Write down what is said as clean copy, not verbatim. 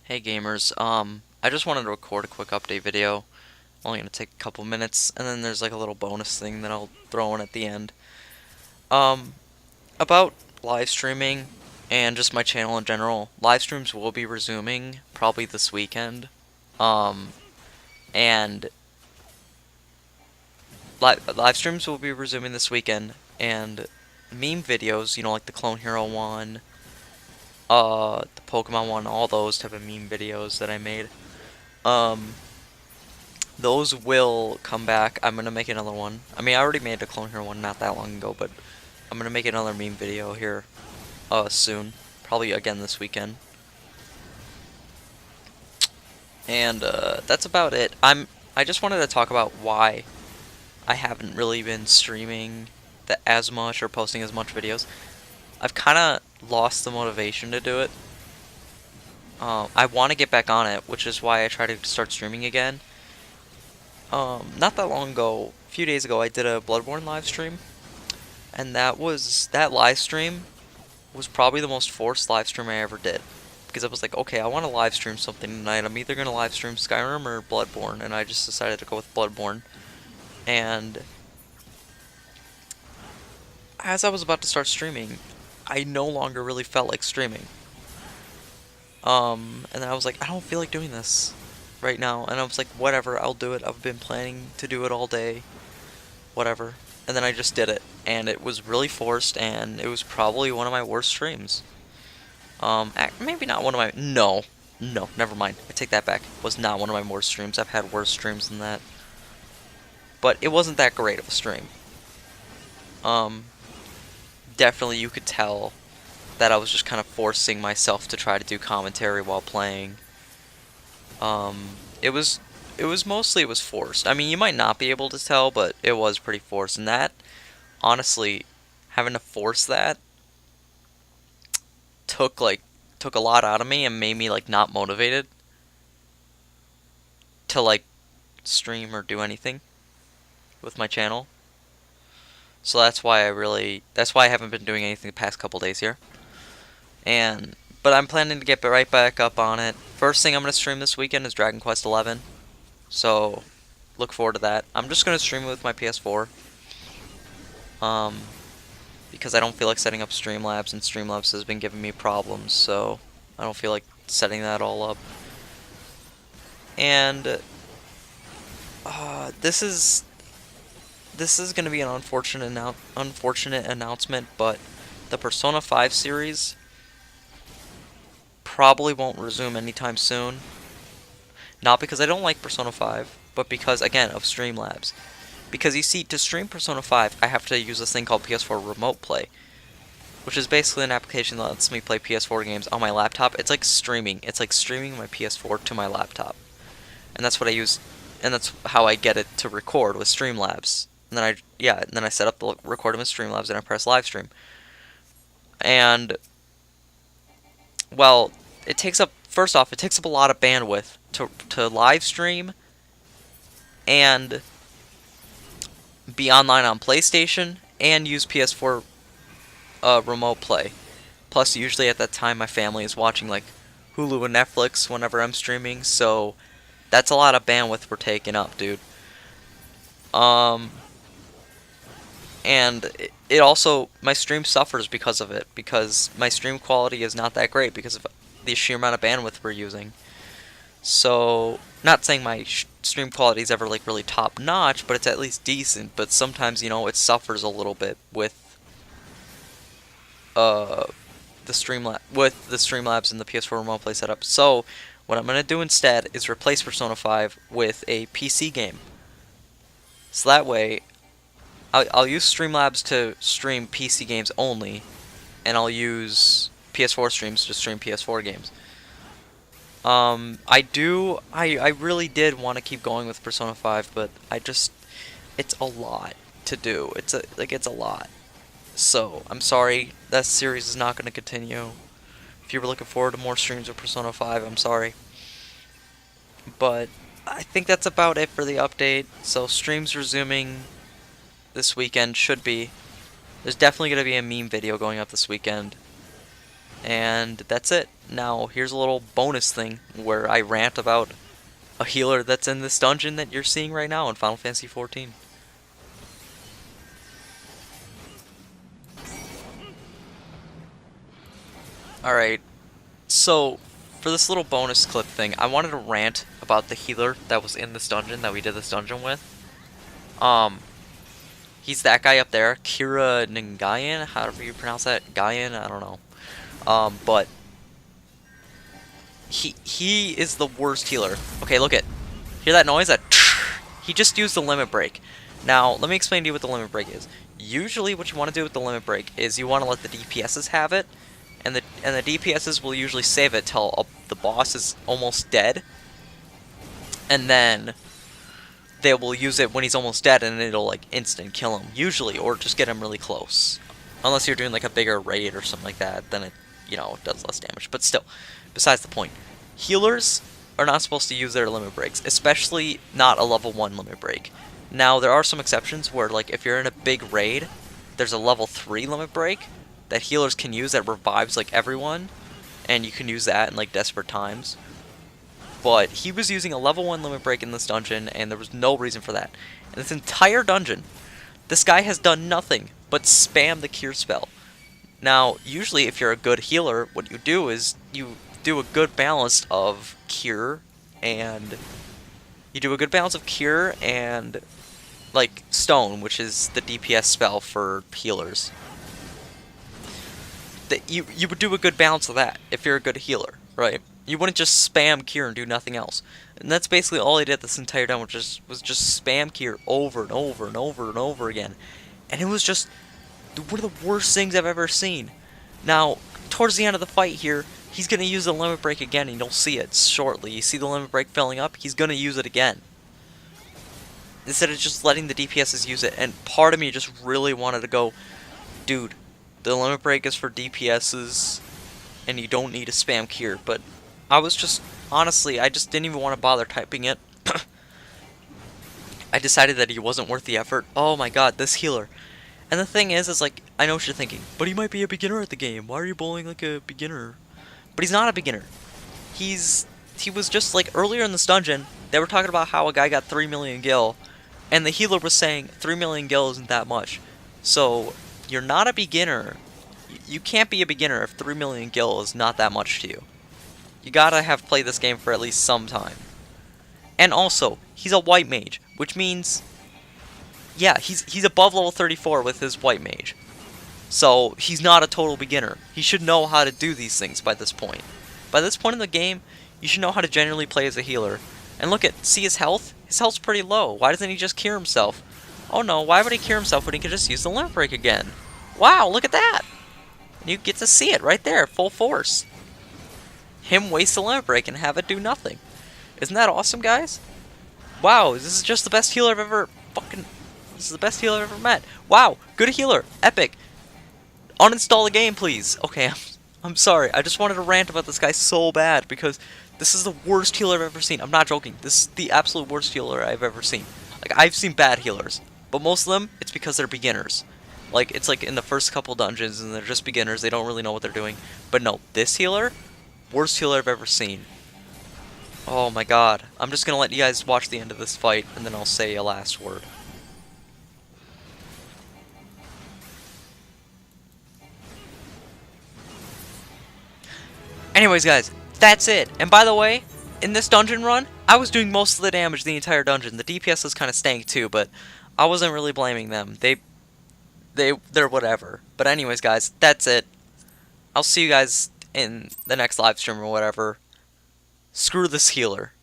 Hey gamers, I just wanted to record a quick update video. Only gonna take a couple minutes, and then there's like a little bonus thing that I'll throw in at the end. Um, about live streaming and just my channel in general. Live streams will be resuming probably this weekend. Um, and live streams will be resuming this weekend, and meme videos, like the Clone Hero one, the Pokemon one, all those type of meme videos that I made. Um, Those will come back. I'm gonna make another one. I mean, I already made a Clone Hero one not that long ago, but I'm gonna make another meme video here, soon. Probably again this weekend. And that's about it. I just wanted to talk about why I haven't really been streaming as much or posting as much videos. I've kind of lost the motivation to do it. I want to get back on it, which is why I try to start streaming again. Not that long ago, a few days ago, I did a Bloodborne live stream. And that live stream was probably the most forced live stream I ever did. Because I was like, okay, I want to live stream something tonight. I'm either going to live stream Skyrim or Bloodborne. And I just decided to go with Bloodborne. And as I was about to start streaming, I no longer really felt like streaming. And then I was like, I don't feel like doing this right now. And I was like, whatever, I'll do it. I've been planning to do it all day. Whatever. And then I just did it, and it was really forced, and it was probably one of my worst streams. Maybe not one of my, no, never mind, I take that back. It was not one of my worst streams. I've had worse streams than that. But it wasn't that great of a stream. Um, Definitely you could tell that I was just kind of forcing myself to try to do commentary while playing. Um, it was, it was forced. I mean, you might not be able to tell, but it was pretty forced, and that honestly, having to force that took a lot out of me and made me like not motivated to like stream or do anything with my channel. So that's why I haven't been doing anything the past couple days here. But I'm planning to get right back up on it. First thing I'm gonna stream this weekend is Dragon Quest XI. So look forward to that. I'm just gonna stream it with my PS4. Um, because I don't feel like setting up Streamlabs, and Streamlabs has been giving me problems, so I don't feel like setting that all up. And this is going to be an unfortunate announcement, but the Persona 5 series probably won't resume anytime soon. Not because I don't like Persona 5, but because, again, of Streamlabs. Because you see, to stream Persona 5, I have to use this thing called PS4 Remote Play, which is basically an application that lets me play PS4 games on my laptop. It's like streaming. It's like streaming my PS4 to my laptop. And that's what I use, and that's how I get it to record with Streamlabs. And then I set up the recording with Streamlabs and I press live stream. And well, first off, it takes up a lot of bandwidth to live stream and be online on PlayStation and use PS4 remote play. Plus, usually at that time, my family is watching like Hulu and Netflix whenever I'm streaming, so that's a lot of bandwidth we're taking up, dude. And it also, my stream suffers because of it, because my stream quality is not that great because of the sheer amount of bandwidth we're using. So, not saying my stream quality is ever like really top notch, but it's at least decent. But sometimes, it suffers a little bit with uh with the Streamlabs and the PS4 Remote Play setup. So, what I'm gonna do instead is replace Persona 5 with a PC game. So that way, I'll use Streamlabs to stream PC games only, and I'll use PS4 streams to stream PS4 games. I really did want to keep going with Persona 5, but it's a lot to do. It's a lot. So, I'm sorry, that series is not going to continue. If you were looking forward to more streams of Persona 5, I'm sorry. But I think that's about it for the update. So, streams resuming this weekend should be. There's definitely going to be a meme video going up this weekend. And that's it. Now, here's a little bonus thing where I rant about a healer that's in this dungeon that you're seeing right now in Final Fantasy XIV. Alright, so for this little bonus clip thing, I wanted to rant about the healer that was in this dungeon that we did this dungeon with. He's that guy up there, Kira Nangayan, however you pronounce that, Gayan, I don't know. But he is the worst healer. Okay, look at, hear that noise? That he just used the limit break. Now, let me explain to you what the limit break is. Usually, what you want to do with the limit break is you want to let the DPSs have it, and the DPSs will usually save it till the boss is almost dead, and then they will use it when he's almost dead, and it'll like instant kill him usually, or just get him really close. Unless you're doing like a bigger raid or something like that, then it, you know, does less damage. But still, besides the point, healers are not supposed to use their limit breaks, especially not a level 1 limit break. Now, there are some exceptions where, like, if you're in a big raid, there's a level 3 limit break that healers can use that revives, like, everyone, and you can use that in, like, desperate times. But he was using a level 1 limit break in this dungeon, and there was no reason for that. In this entire dungeon, this guy has done nothing but spam the cure spell. Now, usually if you're a good healer, what you do is you do a good balance of cure and like stone, which is the DPS spell for healers. That you would do a good balance of that if you're a good healer, right? You wouldn't just spam cure and do nothing else. And that's basically all he did this entire time, was just spam cure over and over and over and over again. And it was just one of the worst things I've ever seen. Now, towards the end of the fight here, he's going to use the limit break again, and you'll see it shortly. You see the limit break filling up, he's going to use it again. Instead of just letting the DPSs use it. And part of me just really wanted to go, dude, the limit break is for DPSs, and you don't need to spam cure. But I was just, honestly, I just didn't even want to bother typing it. I decided that he wasn't worth the effort. Oh my god, this healer. And the thing is like, I know what you're thinking, but he might be a beginner at the game. Why are you bullying like a beginner? But he's not a beginner. He was just like, earlier in this dungeon, they were talking about how a guy got 3 million gil, and the healer was saying 3 million gil isn't that much. So, you're not a beginner. You can't be a beginner if 3 million gil is not that much to you. You gotta have played this game for at least some time. And also, he's a white mage, which means, yeah, he's above level 34 with his white mage. So, he's not a total beginner. He should know how to do these things by this point. By this point in the game, you should know how to generally play as a healer. And look at, see his health? His health's pretty low. Why doesn't he just cure himself? Oh no, why would he cure himself when he could just use the limit break again? Wow, look at that! You get to see it right there, full force. Him waste the limit break and have it do nothing. Isn't that awesome, guys? Wow, this is just the best healer I've ever this is the best healer I've ever met. Wow, good healer, epic. Uninstall the game, please. Okay, I'm sorry. I just wanted to rant about this guy so bad because this is the worst healer I've ever seen. I'm not joking. This is the absolute worst healer I've ever seen. Like, I've seen bad healers, but most of them, it's because they're beginners. Like, it's like in the first couple dungeons and they're just beginners. They don't really know what they're doing. But no, this healer, worst healer I've ever seen. Oh my god. I'm just gonna let you guys watch the end of this fight and then I'll say a last word. Anyways, guys, that's it. And by the way, in this dungeon run, I was doing most of the damage the entire dungeon. The DPS was kind of stank too, but I wasn't really blaming them. They're whatever. But anyways, guys, that's it. I'll see you guys in the next live stream or whatever. Screw this healer.